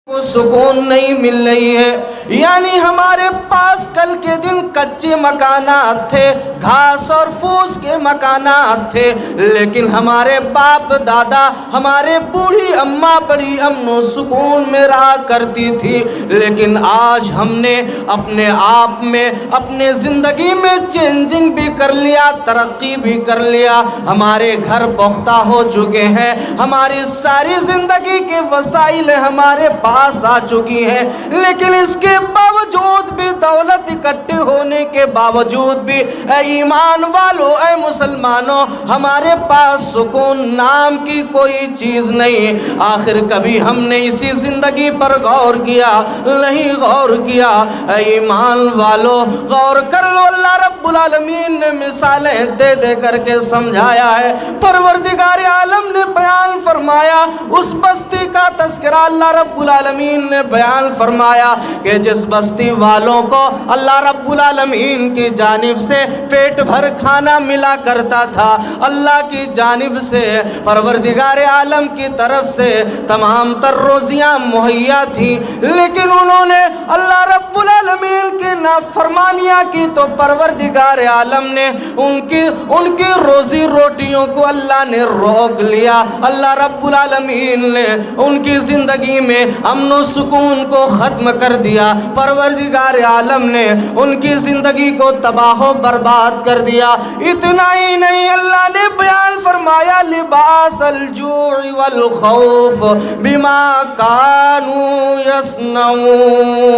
کو سکون نہیں مل رہی ہے. یعنی ہمارے پاس کل کے دن کچے مکانات تھے، گھاس اور پھوس کے مکانات تھے، لیکن ہمارے باپ دادا، ہمارے بوڑھی اماں بڑی امن و سکون میں رہا کرتی تھی. لیکن آج ہم نے اپنے آپ میں، اپنے زندگی میں چینجنگ بھی کر لیا، ترقی بھی کر لیا. ہمارے گھر پختہ ہو چکے ہیں، ہماری ساری زندگی کے وسائل ہمارے پاس آ چکی ہے، لیکن اس کے باوجود بھی، دولت اکٹھے ہونے کے باوجود بھی، اے ایمان والو، اے مسلمانوں، ہمارے پاس سکون نام کی کوئی چیز نہیں. آخر کبھی ہم نے اسی زندگی پر غور کیا؟ نہیں غور کیا. اے ایمان والو غور کر لو. اللہ رب العالمین نے مثالیں دے دے کر کے سمجھایا ہے. پروردگار عالم نے بیان فرمایا، اس بستی کا تذکرہ اللہ رب العالمین نے بیان فرمایا کہ جس بستی والوں کو اللہ رب العالمین کی جانب سے پیٹ بھر کھانا ملا کرتا تھا، اللہ کی جانب سے، پروردگار عالم کی طرف سے تمام تر روزیاں مہیا تھیں، لیکن انہوں نے اللہ رب العالمین کی نافرمانیاں کی تو پروردگار عالم نے ان کی روزی روٹیوں کو اللہ نے روک لیا. اللہ رب العالمین نے ان کی زندگی میں امن و سکون کو ختم کر دیا. پروردگار عالم نے ان کی زندگی کو تباہ و برباد کر دیا. اتنا ہی نہیں، اللہ نے بیان فرمایا لباس الجوع والخوف بما كانوا يصنعون.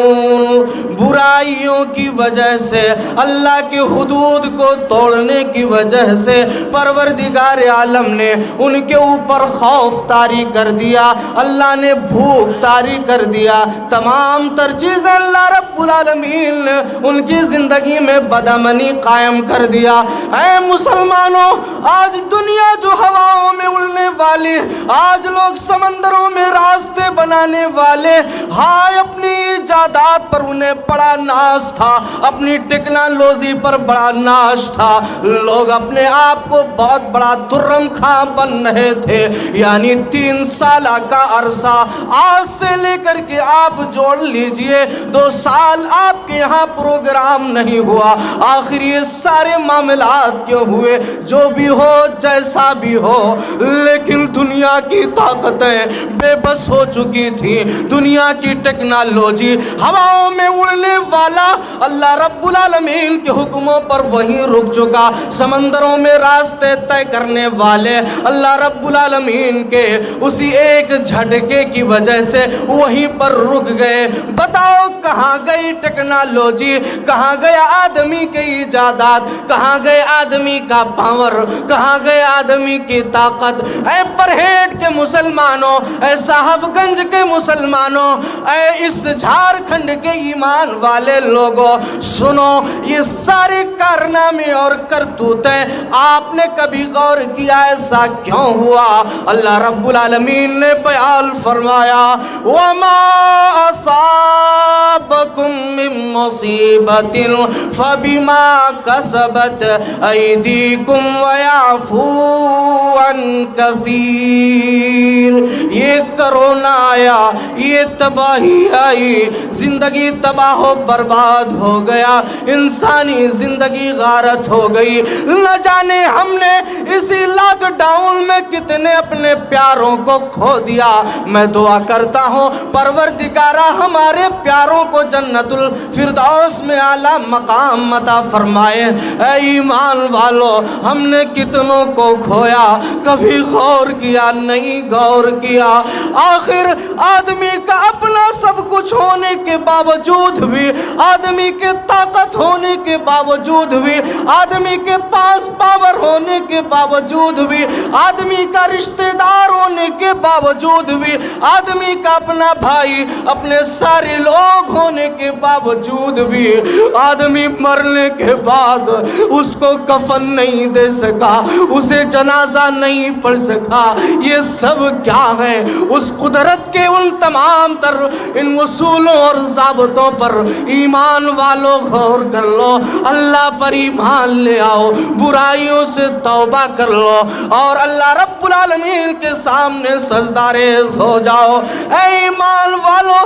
برائیوں کی وجہ سے، اللہ کی حدود کو توڑنے کی وجہ سے پروردگار عالم نے ان کے اوپر خوف طاری کر دیا، اللہ نے بھوک طاری کر دیا. تمام تر چیزیں اللہ رب العالمین نے ان کی زندگی میں بدامنی قائم کر دیا. اے مسلمانوں، آج دنیا جو ہواؤں میں اڑنے والی، آج لوگ سمندروں میں راستے بنانے والے، ہائے اپنی ایجادات پر انہیں بڑا ناز تھا، اپنی ٹیکنالوجی پر بڑا ناز تھا، لوگ اپنے آپ کو بہت بڑا درم خاں بن رہے تھے. یعنی 3 سالہ کا عرصہ آج سے لے کر کے آپ جوڑ لیجئے، 2 سال آپ کے یہاں پروگرام نہیں ہوا. آخر یہ سارے معاملات کیوں ہوئے؟ جو بھی ہو، جیسا بھی ہو، لیکن دنیا کی طاقتیں بے بس ہو چکی تھی. دنیا کی ٹیکنالوجی، ہواؤں میں اڑنے والا اللہ رب العالمین کے حکموں پر وہیں رک چکا. سمندروں میں راستے طے کرنے والے اللہ رب العالمین کے اسی ایک جھٹکے کی وجہ سے وہیں پر رک گئے. بتاؤ کہاں گئی ٹیکنالوجی؟ کہاں گیا آدمی کے ایجادات؟ کہاں گئے آدمی کا پاور؟ کہاں گئے آدمی کی طاقت؟ اے برہیٹ کے مسلمانوں، اے صاحب گنج کے مسلمانوں، اے اس جھارکھنڈ کے ایمان والے لوگوں، سنو، یہ سارے کارنامے اور کرتوتیں آپ نے کبھی غور کیا ایسا کیوں ہوا؟ اللہ رب العالمین نے بیان فرمایا وَمَا أَصَابَكُم مِّن مُّصِيبَةٍ فَبِمَا كَسَبَتْ أَيْدِيكُمْ وَيَعْفُو عَن كَثِيرٍ. یہ کرونا آیا، یہ تباہی آئی، زندگی تباہ و برباد ہو گیا، انسانی زندگی غارت ہو گئی. نہ جانے ہم نے اسی لاک ڈاؤن میں کتنے اپنے پیاروں کو کھو دیا. میں دعا کرتا ہوں پروردگارہ ہمارے پیاروں کو جنت الفردوس میں اعلیٰ مقام عطا فرمائے. اے ایمان والو، ہم نے کتنوں کو کھویا، کبھی غور کیا؟ نہیں غور کیا. آخر آدمی کا اپنا سب کچھ ہونے کے باوجود بھی، آدمی کے طاقت ہونے کے باوجود بھی، آدمی کے پاس پاور ہونے کے باوجود بھی، آدمی کا رشتہ دار ہونے کے باوجود بھی، آدمی کا اپنا بھائی، اپنے سارے لوگ ہونے کے باوجود بھی، آدمی مرنے کے بعد اس کو کفن نہیں دے سکا، اسے جنازہ نہیں پڑھ سکا. یہ سب کیا ہے؟ اس قدرت کے ان تمام تر ان اصولوں اور ضابطوں پر ایمان والو غور کر لو. اللہ پر ایمان لے آؤ، برائیوں سے توبہ کر لو اور اللہ رب العالمین کے سامنے سجدہ ریز ہو جاؤ. اے ایمان والو،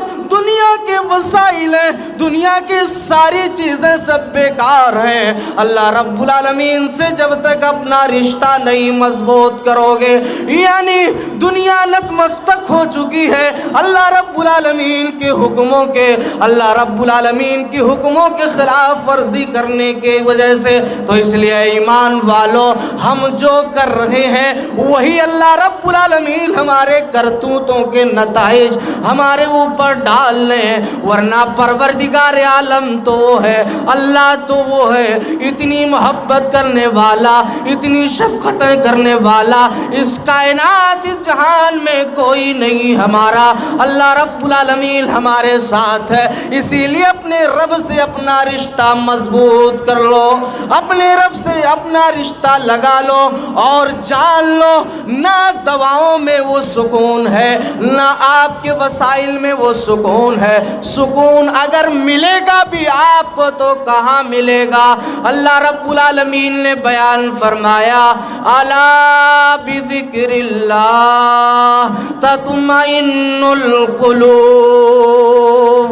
کے وسائل ہیں، دنیا کی ساری چیزیں سب بیکار ہیں۔ اللہ رب العالمین سے جب تک اپنا رشتہ نہیں مضبوط کرو گے، یعنی دنیا نتمستک ہو چکی ہے اللہ رب العالمین کے حکموں کے، اللہ رب العالمین کی حکموں کے خلاف ورزی کرنے کی وجہ سے۔ تو اس لیے ایمان والو، ہم جو کر رہے ہیں وہی اللہ رب العالمین ہمارے کرتوتوں کے نتائج ہمارے اوپر ڈال لیں، ورنہ پروردگار عالم تو وہ ہے، اللہ تو وہ ہے، اتنی محبت کرنے والا، اتنی شفقتیں کرنے والا اس کائنات اس جہان میں کوئی نہیں ہمارا۔ اللہ رب العالمین ہمارے ساتھ ہے، اسی لیے اپنے رب سے اپنا رشتہ مضبوط کر لو، اپنے رب سے اپنا رشتہ لگا لو، اور جان لو نہ دواؤں میں وہ سکون ہے، نہ آپ کے وسائل میں وہ سکون ہے۔ سکون اگر ملے گا بھی آپ کو تو کہاں ملے گا؟ اللہ رب العالمین نے بیان فرمایا، الا بذکر اللہ تطمئن القلوب۔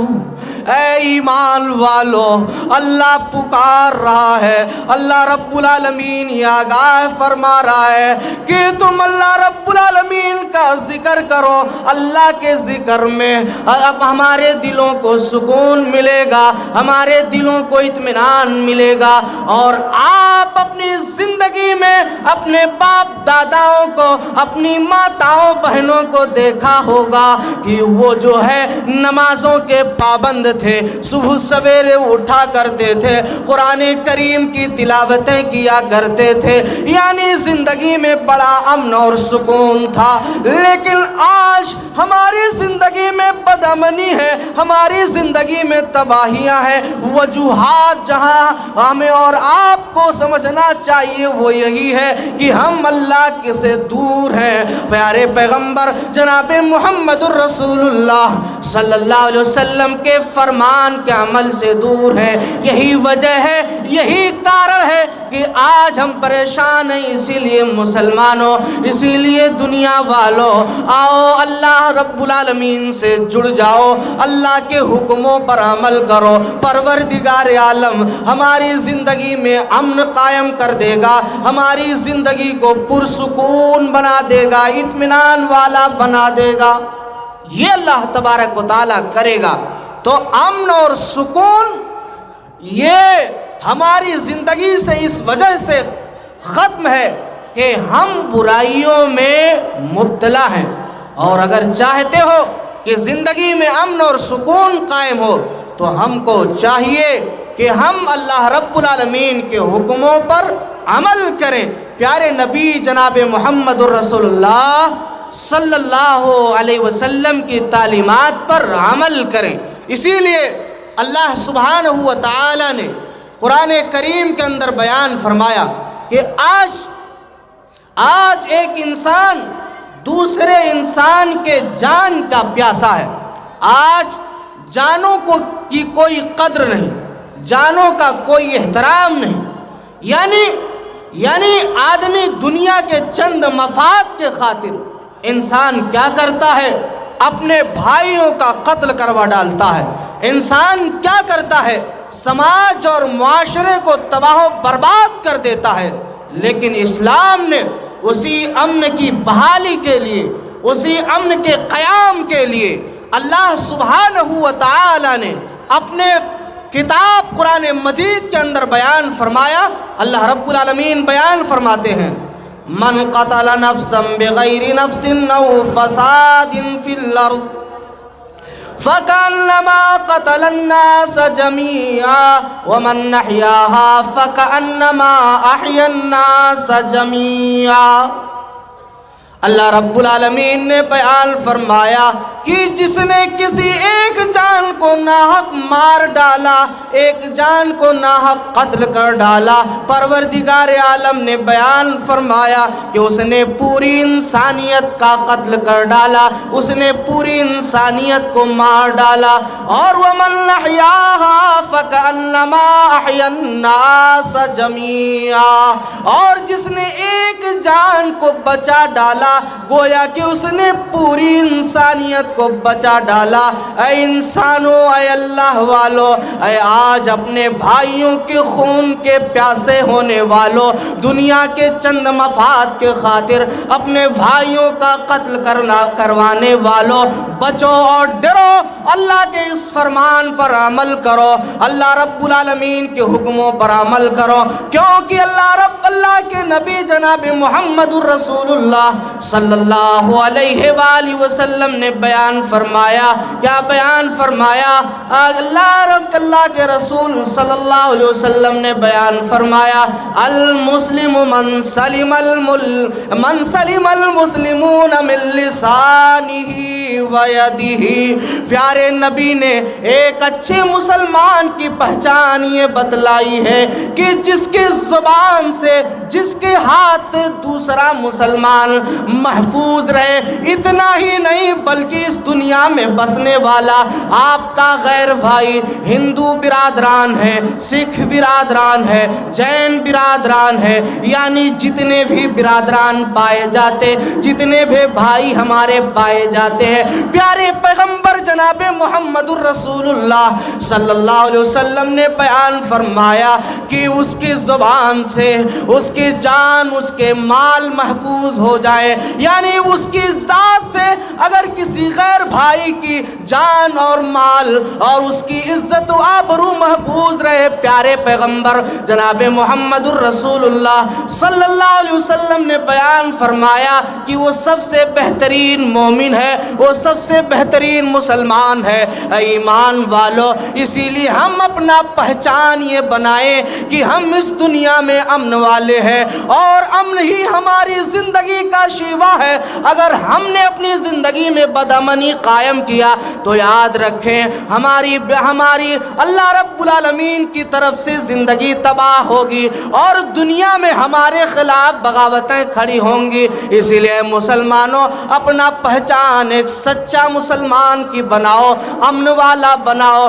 اے ایمان والو، اللہ پکار رہا ہے، اللہ رب العالمین یہ آگاہ فرما رہا ہے کہ تم اللہ رب العالمین کا ذکر کرو۔ اللہ کے ذکر میں اب ہمارے دلوں کو سکون ملے گا، ہمارے دلوں کو اطمینان ملے گا، اور آپ اپنی زندگی میں اپنے باپ داداؤں کو، اپنی ماتاؤں بہنوں کو دیکھا ہوگا کہ وہ جو ہے نمازوں کے پابند تھے، صبح سویرے اٹھا کرتے تھے، قرآن کریم کی تلاوتیں کیا کرتے تھے، یعنی زندگی میں بڑا امن اور سکون تھا۔ لیکن آج ہماری زندگی میں بدامنی ہے، ہماری زندگی میں تباہیاں ہیں۔ وجوہات جہاں ہمیں اور آپ کو سمجھنا چاہیے وہ یہی ہے کہ ہم اللہ کے سے دور ہیں، پیارے پیغمبر جناب محمد الرسول اللہ صلی اللہ علیہ وسلم کے فرمان کے عمل سے دور ہے۔ یہی وجہ ہے، یہی کارن ہے کہ آج ہم پریشان ہیں۔ اسی لیے مسلمانوں، اسی لیے دنیا والوں، آؤ اللہ رب العالمین سے جڑ جاؤ، اللہ کے حکموں پر عمل کرو۔ پروردگار عالم ہماری زندگی میں امن قائم کر دے گا، ہماری زندگی کو پرسکون بنا دے گا، اطمینان والا بنا دے گا۔ یہ اللہ تبارک و تعالیٰ کرے گا تو امن اور سکون یہ ہماری زندگی سے اس وجہ سے ختم ہے کہ ہم برائیوں میں مبتلا ہیں، اور اگر چاہتے ہو کہ زندگی میں امن اور سکون قائم ہو تو ہم کو چاہیے کہ ہم اللہ رب العالمین کے حکموں پر عمل کریں، پیارے نبی جناب محمد الرسول اللہ صلی اللہ علیہ وسلم کی تعلیمات پر عمل کریں۔ اسی لیے اللہ سبحانہ و تعالی نے قرآن کریم کے اندر بیان فرمایا کہ آج ایک انسان دوسرے انسان کے جان کا پیاسا ہے۔ آج جانوں کی کوئی قدر نہیں، جانوں کا کوئی احترام نہیں، یعنی آدمی دنیا کے چند مفاد کے خاطر انسان کیا کرتا ہے؟ اپنے بھائیوں کا قتل کروا ڈالتا ہے۔ انسان کیا کرتا ہے؟ سماج اور معاشرے کو تباہ و برباد کر دیتا ہے۔ لیکن اسلام نے اسی امن کی بحالی کے لیے، اسی امن کے قیام کے لیے اللہ سبحانہ و تعالی نے اپنے کتاب قرآن مجید کے اندر بیان فرمایا۔ اللہ رب العالمین بیان فرماتے ہیں، من قتل نفسا بغیر نفس او فساد فی الارض فکأنما قتل الناس جميعا ومن احیاها فکأنما احیا الناس جميعا۔ اللہ رب العالمین نے بیان فرمایا کہ جس نے کسی ایک جان کو ناحق مار ڈالا، ایک جان کو ناحق قتل کر ڈالا، پروردگار عالم نے بیان فرمایا کہ اس نے پوری انسانیت کا قتل کر ڈالا، اس نے پوری انسانیت کو مار ڈالا۔ اور وَمَنْ أَحْيَاهَا فَكَأَنَّمَا أَحْيَا النَّاسَ جَمِيعًا، اور جس نے ایک جان کو بچا ڈالا گویا کہ اس نے پوری انسانیت کو بچا ڈالا۔ اے انسانوں، اے اللہ والو، اے آج اپنے بھائیوں کے خون کے پیاسے ہونے والوں، دنیا کے چند مفاد کے خاطر اپنے بھائیوں کا قتل کروانے والوں، بچو اور ڈرو، اللہ کے اس فرمان پر عمل کرو، اللہ رب العالمین کے حکموں پر عمل کرو، کیونکہ اللہ کے نبی جناب محمد الرسول اللہ صلی اللہ علیہ وآلہ وسلم نے بیان فرمایا، کیا بیان فرمایا؟ اللہ کے رسول صلی اللہ علیہ وسلم نے بیان فرمایا، المسلم من سلم المسلمون من لسانہ ویدہ۔ پیارے نبی نے ایک اچھے مسلمان کی پہچان یہ بتلائی ہے کہ جس کے زبان سے، جس کے ہاتھ سے دوسرا مسلمان محفوظ رہے، اتنا ہی نہیں بلکہ اس دنیا میں بسنے والا آپ کا غیر بھائی، ہندو برادران ہے، سکھ برادران ہے، جین برادران ہے، یعنی جتنے بھی برادران پائے جاتے، جتنے بھی بھائی ہمارے پائے جاتے ہیں، پیارے پیغمبر جناب محمد الرسول اللہ صلی اللہ علیہ وسلم نے بیان فرمایا کہ اس کی زبان سے اس کی جان، اس کے مال محفوظ ہو جائے، یعنی اس کی ذات سے اگر کسی غیر بھائی کی جان اور مال اور اس کی عزت و آبرو محفوظ رہے، پیارے پیغمبر جناب محمد الرسول اللہ صلی اللہ علیہ وسلم نے بیان فرمایا کہ وہ سب سے بہترین مومن ہے، وہ سب سے بہترین مسلمان ہے۔ اے ایمان والو، اسی لیے ہم اپنا پہچان یہ بنائیں کہ ہم اس دنیا میں امن والے ہیں، اور امن ہی ہماری زندگی کا شیوا ہے۔ اگر ہم نے اپنی زندگی میں بدامنی قائم کیا تو یاد رکھیں ہماری اللہ رب العالمین کی طرف سے زندگی تباہ ہوگی، اور دنیا میں ہمارے خلاف بغاوتیں کھڑی ہوں گی۔ اسی لیے مسلمانوں، اپنا پہچان ایک سچا مسلمان کی بناؤ، امن والا بناؤ۔